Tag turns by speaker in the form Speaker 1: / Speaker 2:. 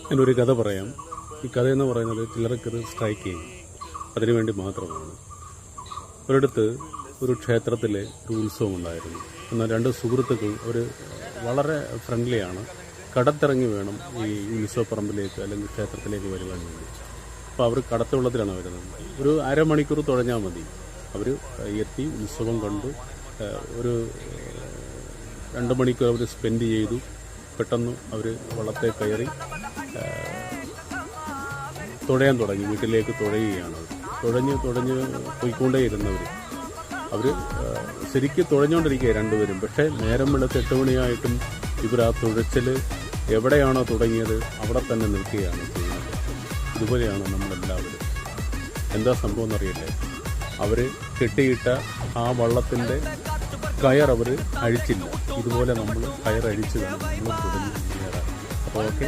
Speaker 1: ഞാനൊരു കഥ പറയാം. ഈ കഥയെന്ന് പറയുന്നത് ചിലർക്കത് സ്ട്രൈക്ക് ചെയ്യും. അതിനുവേണ്ടി മാത്രമാണ്. ഒരിടത്ത് ഒരു ക്ഷേത്രത്തിലെ ഒരു ഉത്സവം ഉണ്ടായിരുന്നു. എന്നാൽ രണ്ട് സുഹൃത്തുക്കൾ അവർ വളരെ ഫ്രണ്ട്ലിയാണ്. കടത്തിറങ്ങി വേണം ഈ ഉത്സവപ്പറമ്പിലേക്ക് അല്ലെങ്കിൽ ക്ഷേത്രത്തിലേക്ക് വരുവാൻ വേണ്ടി. അപ്പോൾ അവർ കടത്തുവള്ളത്തിലാണ് വരുന്നത്. ഒരു അരമണിക്കൂർ തുഴഞ്ഞാൽ മതി. അവർ എത്തി ഉത്സവം കണ്ടു. ഒരു 2 മണിക്കൂർ അവർ സ്പെൻഡ് ചെയ്തു. പെട്ടെന്ന് അവർ വള്ളത്തെ കയറി തുഴയാൻ തുടങ്ങി. വീട്ടിലേക്ക് തുഴയുകയാണ്. തുഴഞ്ഞ് പോയിക്കൊണ്ടേയിരുന്നവർ അവർ ശരിക്ക് തുഴഞ്ഞുകൊണ്ടിരിക്കുക രണ്ടുപേരും. പക്ഷേ നേരം വെളുത്ത് 8 മണിയായിട്ടും ഇവർ ആ തുഴച്ചിൽ എവിടെയാണോ തുടങ്ങിയത് അവിടെ തന്നെ നിൽക്കുകയാണ് ചെയ്യുന്നത്. ഇതുപോലെയാണ് നമ്മളെല്ലാവരും. എന്താ സംഭവം എന്നറിയില്ലേ? അവർ കെട്ടിയിട്ട ആ വള്ളത്തിൻ്റെ കയർ അവർ അഴിച്ചില്ല. ഇതുപോലെ നമ്മൾ കയർ അഴിച്ച് വേണം നമ്മൾ തുടങ്ങി ചെയ്യാറ്. അപ്പോൾ ഓക്കെ.